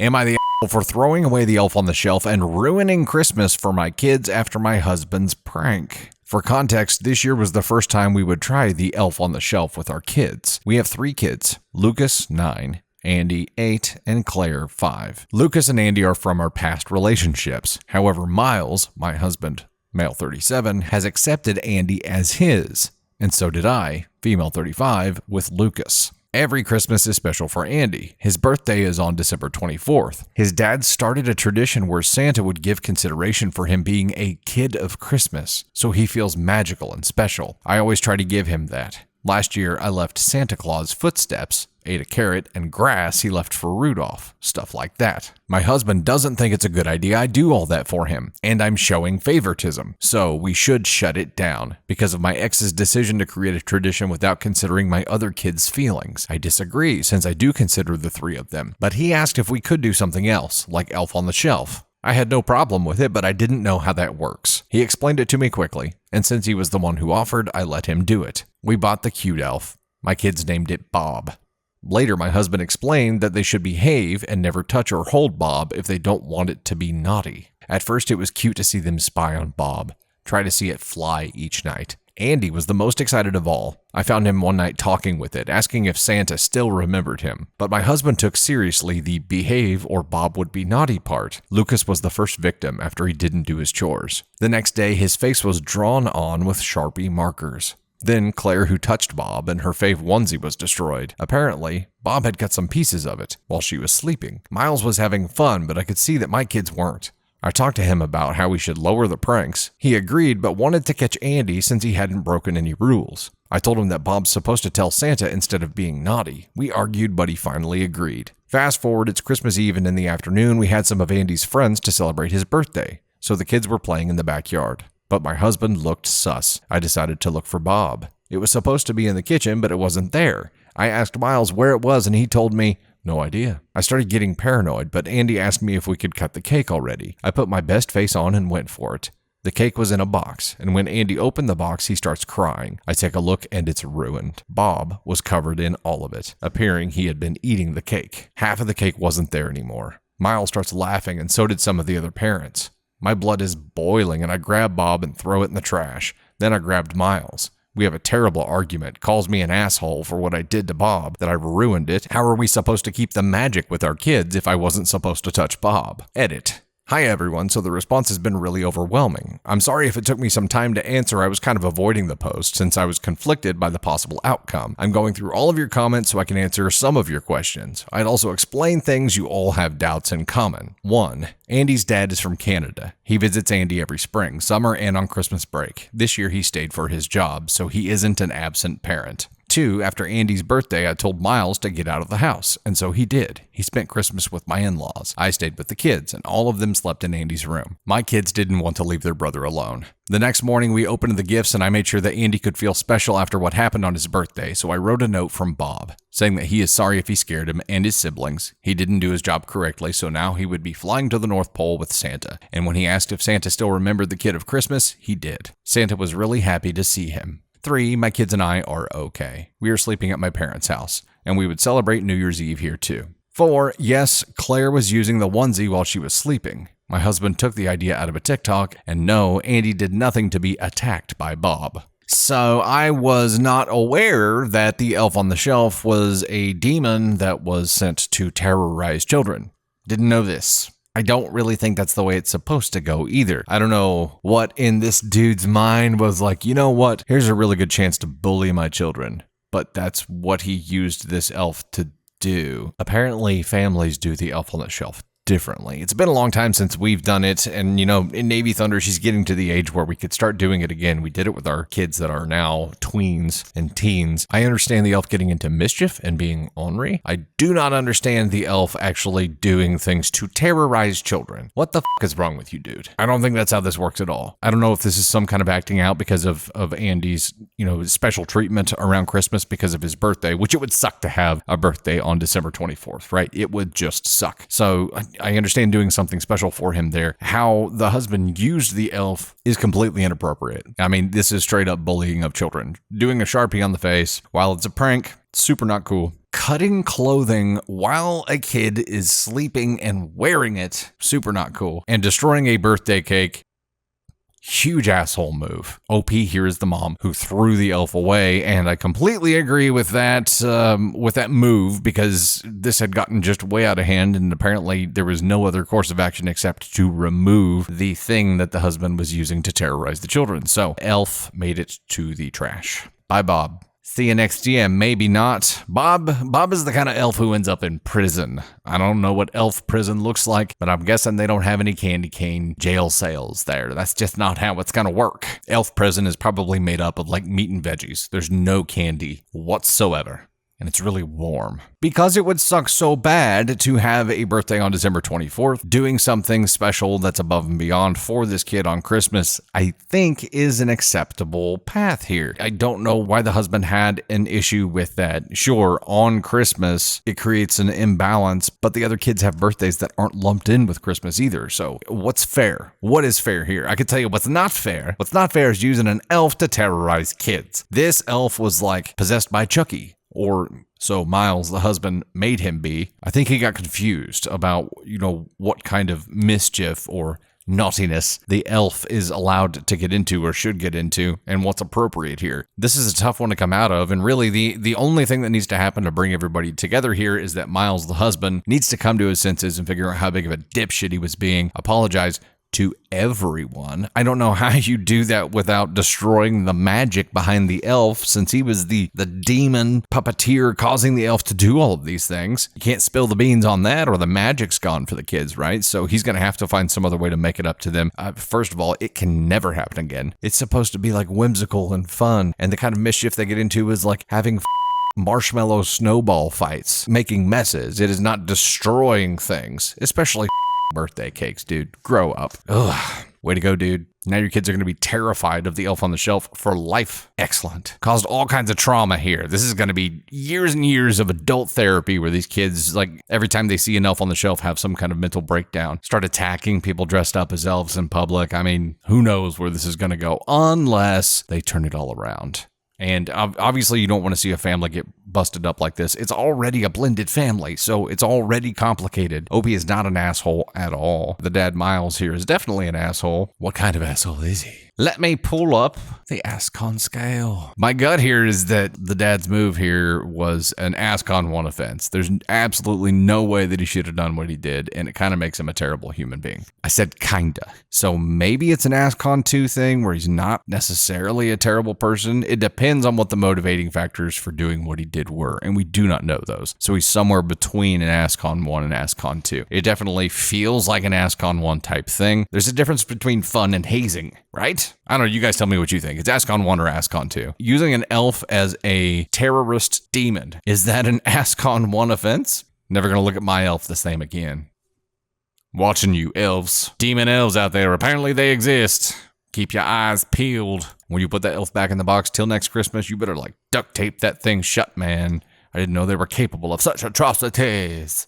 Am I the for throwing away the elf on the shelf and ruining Christmas for my kids after my husband's prank? For context, this year was the first time we would try the elf on the shelf with our kids. We have 3 kids, Lucas, 9, Andy, 8, and Claire, 5. Lucas and Andy are from our past relationships. However, Miles, my husband, male 37, has accepted Andy as his, and so did I, female 35, with Lucas. Every Christmas is special for Andy. His birthday is on December 24th. His dad started a tradition where Santa would give consideration for him being a kid of Christmas, so he feels magical and special. I always try to give him that. Last year, I left Santa Claus footsteps, ate a carrot, and grass he left for Rudolph, stuff like that. My husband doesn't think it's a good idea I do all that for him, and I'm showing favoritism, so we should shut it down because of my ex's decision to create a tradition without considering my other kids' feelings. I disagree, since I do consider the 3 of them, but he asked if we could do something else, like Elf on the Shelf. I had no problem with it, but I didn't know how that works. He explained it to me quickly, and since he was the one who offered, I let him do it. We bought the cute elf. My kids named it Bob. Later, my husband explained that they should behave and never touch or hold Bob if they don't want it to be naughty. At first, it was cute to see them spy on Bob, try to see it fly each night. Andy was the most excited of all. I found him one night talking with it, asking if Santa still remembered him. But my husband took seriously the behave or Bob would be naughty part. Lucas was the first victim after he didn't do his chores. The next day, his face was drawn on with Sharpie markers. Then Claire, who touched Bob, and her fave onesie was destroyed. Apparently, Bob had cut some pieces of it while she was sleeping. Miles was having fun, but I could see that my kids weren't. I talked to him about how we should lower the pranks. He agreed, but wanted to catch Andy since he hadn't broken any rules. I told him that Bob's supposed to tell Santa instead of being naughty. We argued, but he finally agreed. Fast forward, it's Christmas Eve, and in the afternoon, we had some of Andy's friends to celebrate his birthday, so the kids were playing in the backyard. But my husband looked sus. I decided to look for Bob. It was supposed to be in the kitchen, but it wasn't there. I asked Miles where it was, and he told me, no idea. I started getting paranoid, but Andy asked me if we could cut the cake already. I put my best face on and went for it. The cake was in a box, and when Andy opened the box, he starts crying. I take a look, and it's ruined. Bob was covered in all of it, appearing he had been eating the cake. Half of the cake wasn't there anymore. Miles starts laughing, and so did some of the other parents. My blood is boiling, and I grab Bob and throw it in the trash. Then I grabbed Miles. We have a terrible argument, calls me an asshole for what I did to Bob, that I ruined it. How are we supposed to keep the magic with our kids if I wasn't supposed to touch Bob? Edit. Hi everyone, so the response has been really overwhelming. I'm sorry if it took me some time to answer. I was kind of avoiding the post since I was conflicted by the possible outcome. I'm going through all of your comments so I can answer some of your questions. I'd also explain things you all have doubts in common. 1. Andy's dad is from Canada. He visits Andy every spring, summer, and on Christmas break. This year he stayed for his job, so he isn't an absent parent. 2, after Andy's birthday, I told Miles to get out of the house, and so he did. He spent Christmas with my in-laws. I stayed with the kids, and all of them slept in Andy's room. My kids didn't want to leave their brother alone. The next morning, we opened the gifts, and I made sure that Andy could feel special after what happened on his birthday, so I wrote a note from Bob, saying that he is sorry if he scared him and his siblings. He didn't do his job correctly, so now he would be flying to the North Pole with Santa. And when he asked if Santa still remembered the kid of Christmas, he did. Santa was really happy to see him. 3, my kids and I are okay. We are sleeping at my parents' house, and we would celebrate New Year's Eve here too. 4, yes, Claire was using the onesie while she was sleeping. My husband took the idea out of a TikTok, and no, Andy did nothing to be attacked by Bob. So I was not aware that the elf on the shelf was a demon that was sent to terrorize children. Didn't know this. I don't really think that's the way it's supposed to go either. I don't know what in this dude's mind was like, you know what, here's a really good chance to bully my children. But that's what he used this elf to do. Apparently, families do the elf on the shelf differently. It's been a long time since we've done it, and you know, in Navy Thunder, she's getting to the age where we could start doing it again. We did it with our kids that are now tweens and teens. I understand the elf getting into mischief and being ornery. I do not understand the elf actually doing things to terrorize children. What the f*** is wrong with you, dude? I don't think that's how this works at all. I don't know if this is some kind of acting out because of Andy's, special treatment around Christmas because of his birthday, which it would suck to have a birthday on December 24th, right? It would just suck. So I understand doing something special for him there. How the husband used the elf is completely inappropriate. I mean, this is straight up bullying of children. Doing a Sharpie on the face, while it's a prank, super not cool. cutting clothing while a kid is sleeping and wearing it. Super not cool. And destroying a birthday cake. Huge asshole move. OP here is the mom who threw the elf away, and I completely agree with that move, because this had gotten just way out of hand, and apparently there was no other course of action except to remove the thing that the husband was using to terrorize the children. So elf made it to the trash. Bye, Bob. See you next year. Maybe not. Bob is the kind of elf who ends up in prison. I don't know what elf prison looks like, but I'm guessing they don't have any candy cane jail cells there. That's just not how it's gonna work. Elf prison is probably made up of like meat and veggies. There's no candy whatsoever. And it's really warm. Because it would suck so bad to have a birthday on December 24th, doing something special that's above and beyond for this kid on Christmas, I think is an acceptable path here. I don't know why the husband had an issue with that. Sure, on Christmas, it creates an imbalance, but the other kids have birthdays that aren't lumped in with Christmas either. So what's fair? What is fair here? I can tell you what's not fair. What's not fair is using an elf to terrorize kids. This elf was like possessed by Chucky. Or so Miles, the husband, made him be. I think he got confused about, what kind of mischief or naughtiness the elf is allowed to get into or should get into and what's appropriate here. This is a tough one to come out of, and really the only thing that needs to happen to bring everybody together here is that Miles, the husband, needs to come to his senses and figure out how big of a dipshit he was being, apologize to everyone. I don't know how you do that without destroying the magic behind the elf, since he was the demon puppeteer causing the elf to do all of these things. You can't spill the beans on that or the magic's gone for the kids, right? So he's going to have to find some other way to make it up to them. First of all, it can never happen again. It's supposed to be like whimsical and fun, and the kind of mischief they get into is like having marshmallow snowball fights, making messes. It is not destroying things, especially birthday cakes, dude. Grow up. Ugh. Way to go, dude. Now your kids are going to be terrified of the elf on the shelf for life. Excellent. Caused all kinds of trauma here. This is going to be years and years of adult therapy where these kids, like, every time they see an elf on the shelf, have some kind of mental breakdown. Start attacking people dressed up as elves in public. I mean, who knows where this is going to go unless they turn it all around. And obviously you don't want to see a family get busted up like this. It's already a blended family, so it's already complicated. Opie is not an asshole at all. The dad, Miles, here is definitely an asshole. What kind of asshole is he? Let me pull up the ascon scale. My gut here is that the dad's move here was an ascon 1 offense. There's absolutely no way that he should have done what he did, and it kind of makes him a terrible human being. I said kinda. So maybe it's an ascon 2 thing where he's not necessarily a terrible person. It depends on what the motivating factors for doing what he did were, and we do not know those. So he's somewhere between an ascon 1 and ascon 2. It definitely feels like an ascon 1 type thing. There's a difference between fun and hazing, right? I don't know, you guys tell me what you think. It's ascon 1 or ascon 2. Using an elf as a terrorist demon, is that an ascon 1 offense? Never gonna look at my elf the same again. Watching you elves. Demon elves out there, apparently they exist. Keep your eyes peeled. When you put that elf back in the box till next Christmas, you better like duct tape that thing shut, man. I didn't know they were capable of such atrocities.